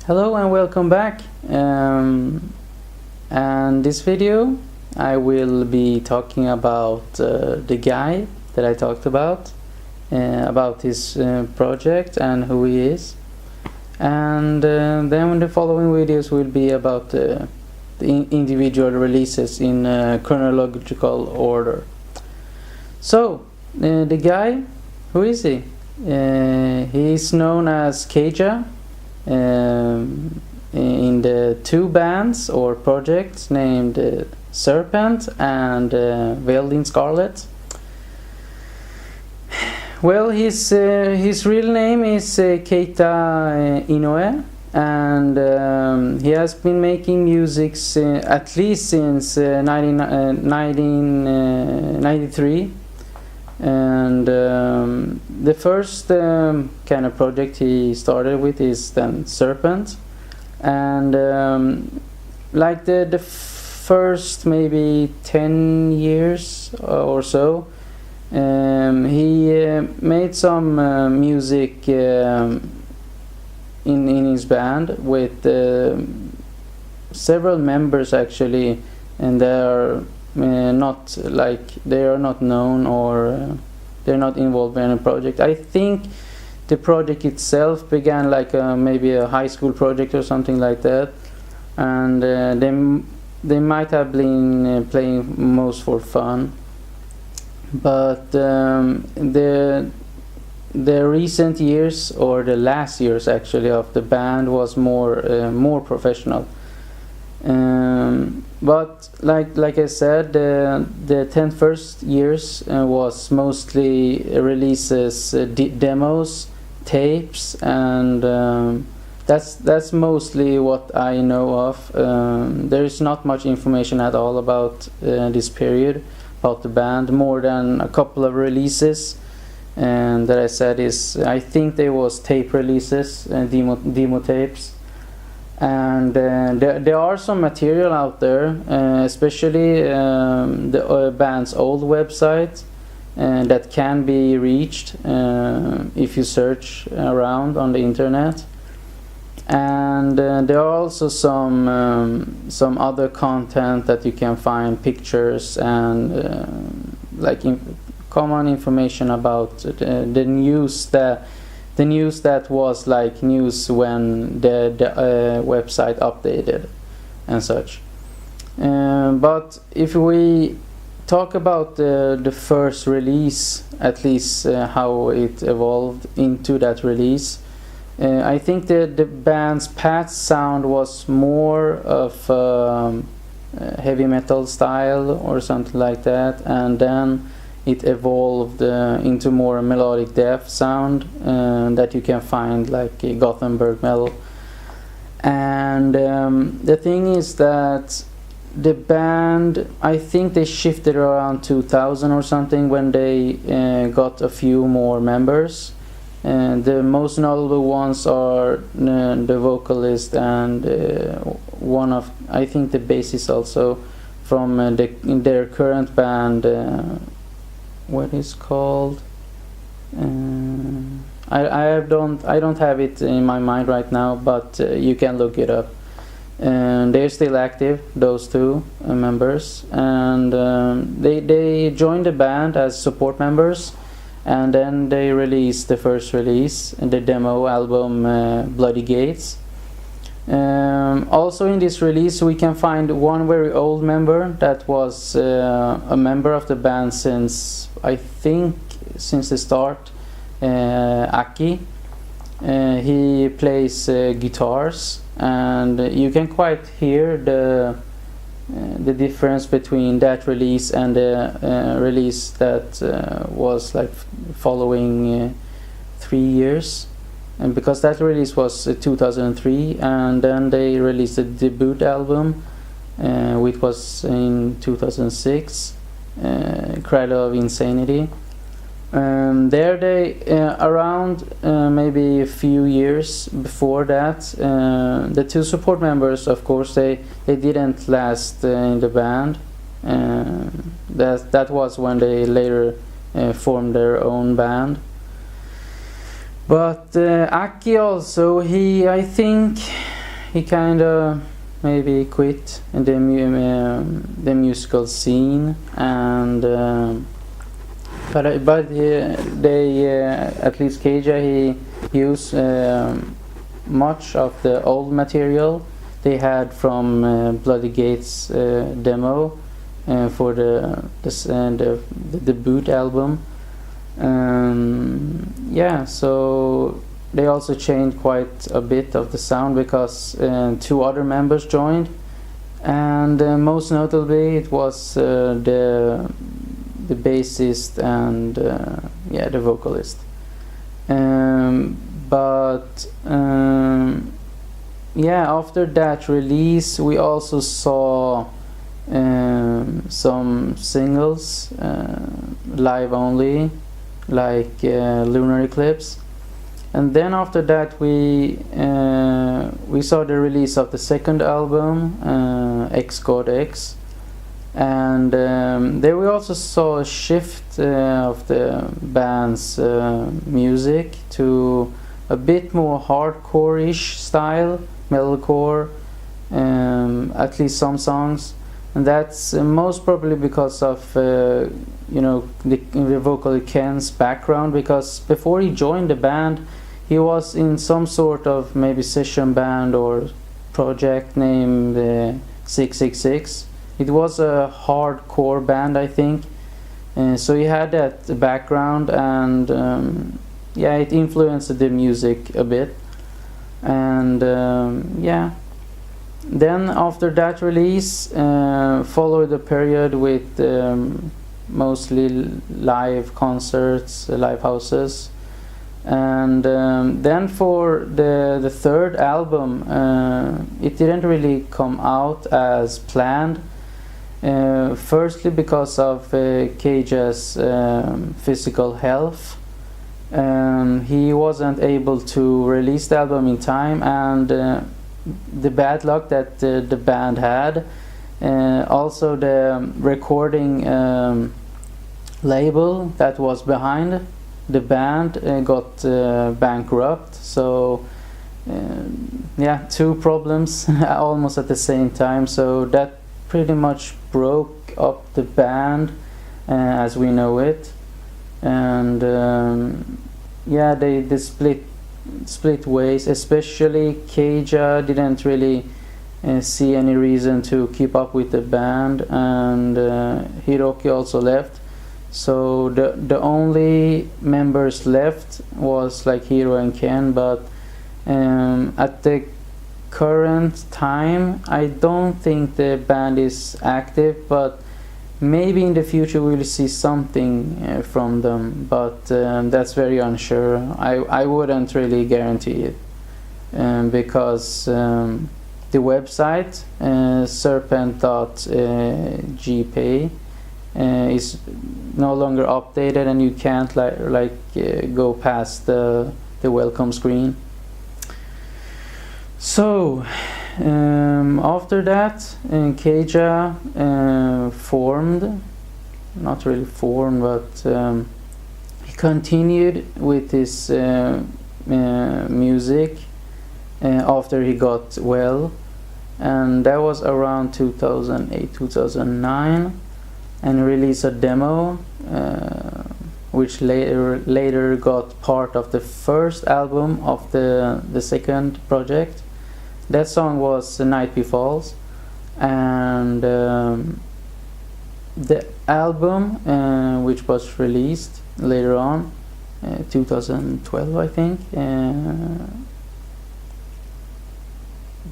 Hello and welcome back. And this video I will be talking about the guy that I talked about his project and who he is. And then the following videos will be about the individual releases in chronological order. So, the guy, who is he? He is known as Keija in the two bands or projects named Serpent and Veiled in Scarlet. Well, his real name is Pt.1, and he has been making music at least since 1993. And the first kind of project he started with is then Serpent, and like the first maybe 10 years or so, he made some music in his band with several members actually, and they are not known or they're not involved in a project. I think the project itself began like maybe a high school project or something like that, and they might have been playing most for fun. But the recent years, or the last years actually, of the band was more professional. But like I said, the 10 first years was mostly releases, demos, tapes, and that's mostly what I know of. There is not much information at all about this period, about the band, more than a couple of releases, and that I said is, I think there was tape releases and demo tapes. And there are some material out there, especially the band's old website, that can be reached if you search around on the internet. And there are also some other content that you can find, pictures and common information about the news that was like news when the website updated and such. But if we talk about the first release, at least how it evolved into that release, I think the band's past sound was more of heavy metal style or something like that, and then it evolved into more melodic death sound that you can find like Gothenburg metal. And the thing is that the band, I think they shifted around 2000 or something when they got a few more members. The most notable ones are the vocalist and one of, I think, the bassist also from their current band. What is called? I don't have it in my mind right now, but you can look it up. And they're still active, those two members, and they joined the band as support members, and then they released the first release, the demo album Bloody Gates. Also in this release we can find one very old member that was a member of the band since, I think, since the start, Aki. He plays guitars, and you can quite hear the difference between that release and the release that was like following 3 years. And because that release was 2003, and then they released a debut album, which was in 2006, Cradle of Insanity. There they around maybe a few years before that, the two support members, of course, they didn't last in the band. That was when they later formed their own band. But Aki also, I think he kind of maybe quit the musical scene, and but they at least Keija, he used much of the old material they had from Bloody Gates demo for the debut album. Yeah, so they also changed quite a bit of the sound because 2 other members joined, and most notably it was the bassist and yeah, the vocalist. But yeah, after that release we also saw some singles live only, like Lunar Eclipse. And then after that we saw the release of the second album, X God X, and there we also saw a shift of the band's music to a bit more hardcore-ish style, metalcore, at least some songs, and that's most probably because of you know, the vocalist Ken's background, because before he joined the band he was in some sort of maybe session band or project named 666. It was a hardcore band, I think, so he had that background, and yeah, it influenced the music a bit. And yeah, then after that release followed a period with mostly live concerts, live houses. And then for the third album, it didn't really come out as planned. Firstly because of Keija's physical health. He wasn't able to release the album in time, and the bad luck that the band had, also the recording label that was behind the band got bankrupt. So yeah, 2 problems almost at the same time, so that pretty much broke up the band as we know it. And yeah, they split ways, especially Keija didn't really see any reason to keep up with the band, and Hiroki also left. So the only members left was like Hiro and Ken, but at the current time I don't think the band is active, but maybe in the future we'll see something from them, but that's very unsure. I wouldn't really guarantee it, because the website serpent.gp is no longer updated, and you can't go past the welcome screen. So after that Keija not really formed, but he continued with his music after he got well, and that was around 2008-2009, and released a demo which later got part of the first album of the second project. That song was The Night Befalls, and the album which was released later on 2012 I think,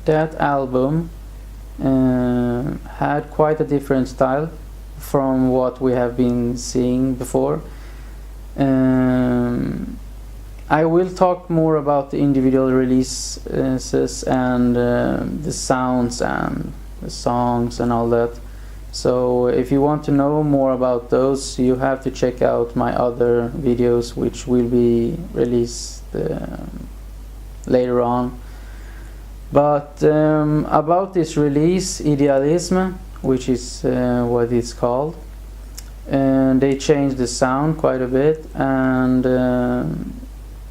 that album had quite a different style from what we have been seeing before. I will talk more about the individual releases and the sounds and the songs and all that. So if you want to know more about those, you have to check out my other videos, which will be released later on. But about this release, Idealism, which is what it's called, they changed the sound quite a bit, and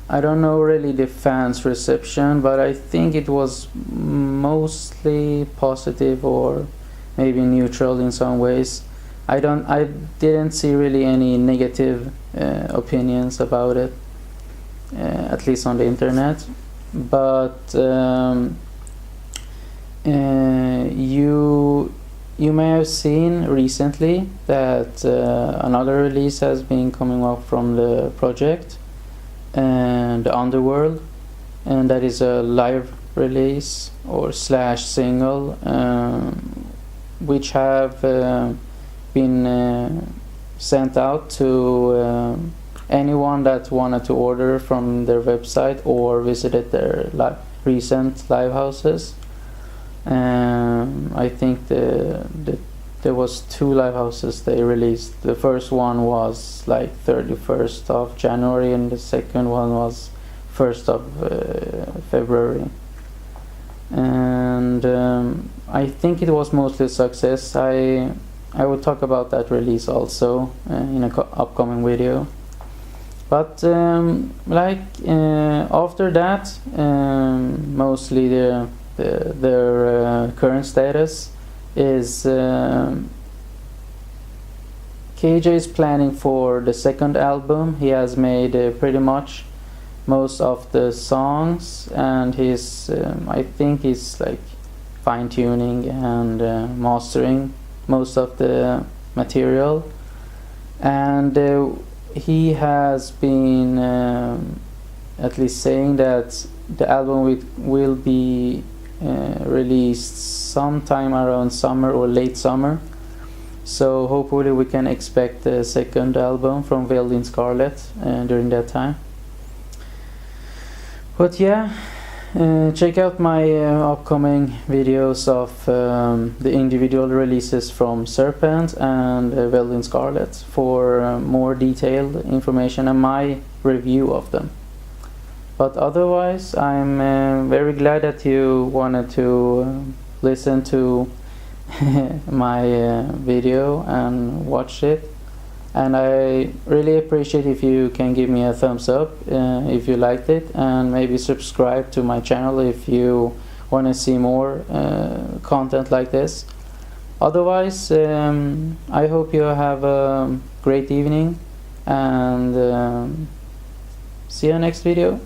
I don't know really the fans' reception, but I think it was mostly positive or maybe neutral in some ways. I didn't see really any negative opinions about it, at least on the internet. But you may have seen recently that another release has been coming up from the project, and the Underworld, and that is a live release or slash single, which have been sent out to anyone that wanted to order from their website or visited their recent live houses. I think there was 2 live houses they released. The first one was like 31st of January and the second one was 1st of February. And I think it was mostly a success. I will talk about that release also in an upcoming video. But after that, mostly their current status is Keija is planning for the second album. He has made pretty much most of the songs, and he's I think he's like fine-tuning and mastering most of the material, and he has been at least saying that the album will be released sometime around summer or late summer. So hopefully we can expect the second album from Veiled in Scarlet during that time. But yeah, check out my upcoming videos of the individual releases from Serpent and Veiled in Scarlet for more detailed information and my review of them. But otherwise, I'm very glad that you wanted to listen to my video and watch it, and I really appreciate if you can give me a thumbs up if you liked it, and maybe subscribe to my channel if you want to see more content like this. Otherwise, I hope you have a great evening, and see you next video.